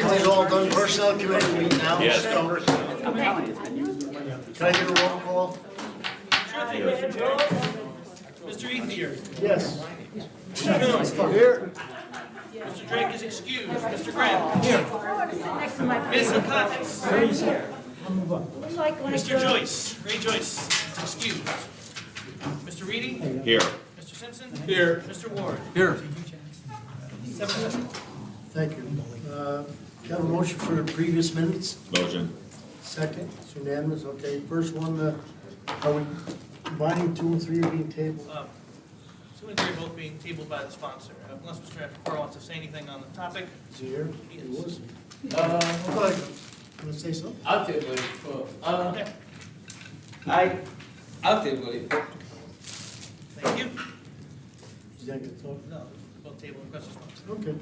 Everything's all done, personnel committee meeting now. Yes. Can I get a roll call? Mr. Ethier. Yes. Mr. Hill. Here. Mr. Drake is excused. Mr. Graham. Ms. Akatis. Mr. Joyce. Ray Joyce is excused. Mr. Reedy. Here. Mr. Simpson. Here. Mr. Ward. Here. 7-0. Thank you. Got a motion for the previous minutes? Motion. Second, it's unanimous, okay. First one, are we combining 2 and 3 are being tabled? 2 and 3 are both being tabled by the sponsor. Unless Mr. Farrar wants to say anything on the topic. Is he here? He He is. was. Go ahead. Want to say something? I'll table it for, Okay. I'll table it. Thank you. Is that good talk? No, both table and question sponsor. Okay.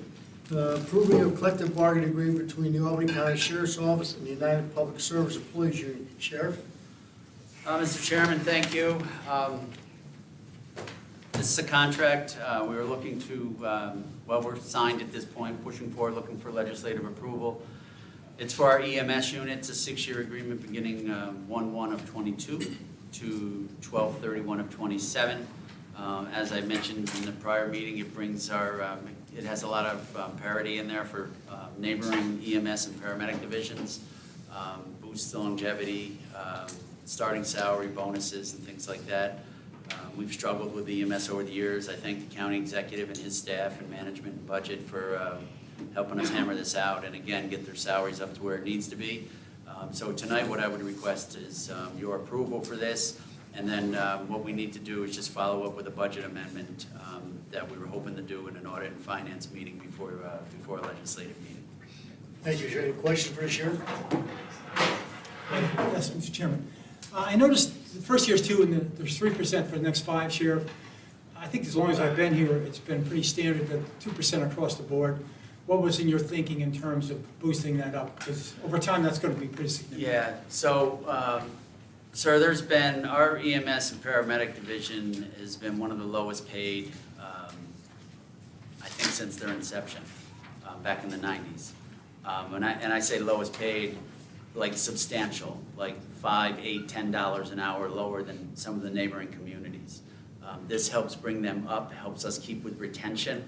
Approving a collective bargaining agreement between the Albany County Sheriff's Office and the United Public Service Employees Union. Sheriff? Mr. Chairman, thank you. This is a contract. We were looking to, well, we're signed at this point, pushing forward, looking for legislative approval. It's for our EMS unit. It's a 6-year agreement beginning 1/1 of '22 to 12/31 of '27. As I mentioned in the prior meeting, it brings our, it has a lot of parity in there for neighboring EMS and paramedic divisions, boosts the longevity, starting salary bonuses and things like that. We've struggled with EMS over the years. I thank the county executive and his staff and management and budget for helping us hammer this out and again, get their salaries up to where it needs to be. So tonight, what I would request is your approval for this. And then what we need to do is just follow up with a budget amendment that we were hoping to do in an audit and finance meeting before a legislative meeting. Thank you. Is there any question for the sheriff? Yes, Mr. Chairman. I noticed the first year's 2 and there's 3% for the next 5, Sheriff. I think as long as I've been here, it's been pretty standard that 2% across the board. What was in your thinking in terms of boosting that up? Because over time, that's going to be pretty significant. Yeah, so, sir, there's been, our EMS and paramedic division has been one of the lowest paid, I think since their inception, back in the 90s. And I say lowest paid, like substantial, like $5, $8, $10 an hour lower than some of the neighboring communities. This helps bring them up, helps us keep with retention.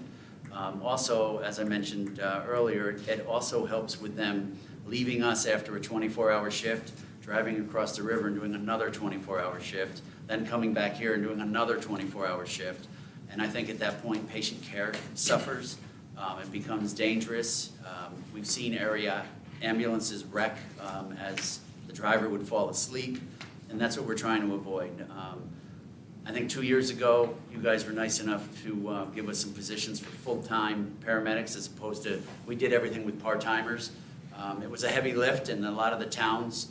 Also, as I mentioned earlier, it also helps with them leaving us after a 24-hour shift, driving across the river and doing another 24-hour shift, then coming back here and doing another 24-hour shift. And I think at that point, patient care suffers. It becomes dangerous. We've seen area ambulances wreck as the driver would fall asleep, and that's what we're trying to avoid. I think 2 years ago, you guys were nice enough to give us some positions for full-time paramedics as opposed to, we did everything with part-timers. It was a heavy lift, and a lot of the towns,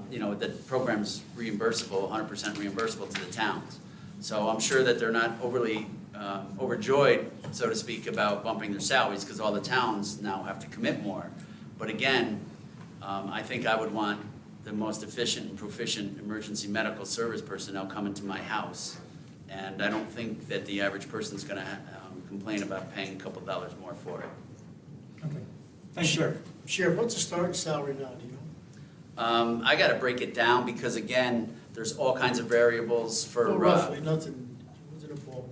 you know, the program's reimbursable, 100% reimbursable to the towns. So I'm sure that they're not overly overjoyed, so to speak, about bumping their salaries because all the towns now have to commit more. But again, I think I would want the most efficient and proficient emergency medical service personnel coming to my house. And I don't think that the average person's gonna complain about paying a couple dollars more for it. Okay. Thanks, Sheriff. Sheriff, what's the starting salary now, do you know? I gotta break it down because again, there's all kinds of variables for. Well, roughly, nothing, within a ballpark.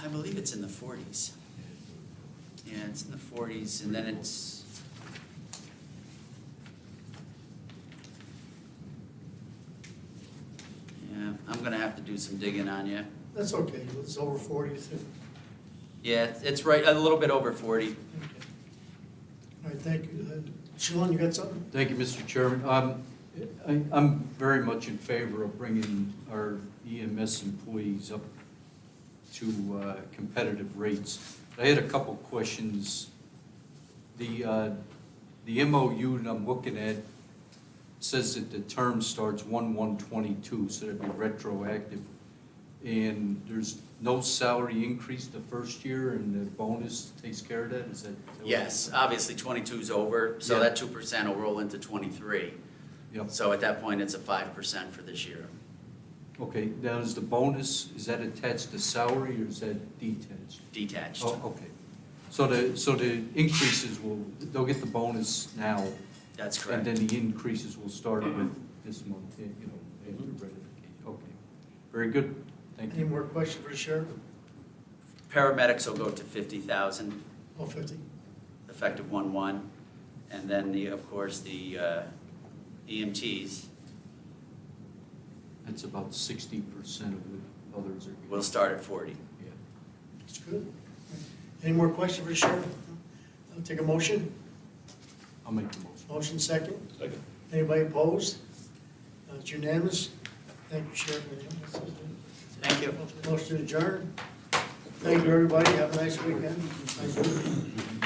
I believe it's in the 40s. Yeah, it's in the 40s, and then it's. Yeah, I'm gonna have to do some digging on you. That's okay, it's over 40, you think? Yeah, it's right, a little bit over 40. Okay. All right, thank you. Sean, you got something? Thank you, Mr. Chairman. I'm very much in favor of bringing our EMS employees up to competitive rates. I had a couple questions. The MOU that I'm looking at says that the term starts 1/1/22, so that'd be retroactive. And there's no salary increase the first year, and the bonus takes care of that? Is that? Yes, obviously 22's over, so Yeah. that 2% will roll into 23. Yep. So at that point, it's a 5% for this year. Okay, now is the bonus, is that attached to salary or is that detached? Detached. Oh, okay. So the increases they'll get the bonus now, That's and correct. then the increases will start with this month, after ratification. Okay, very good, thank Any you. more questions for the sheriff? Paramedics will go to 50,000, All 50? effective 1/1. And then of course, the EMTs That's about 60% of what others are. will start at 40. Yeah. That's good. Any more questions for the sheriff? I'll take a motion. I'll make the motion. Motion second. Second. Anybody opposed? It's unanimous. Thank you, Sheriff. Thank you. Motion to adjourn. Thank you, everybody. Have a nice weekend. Thank you.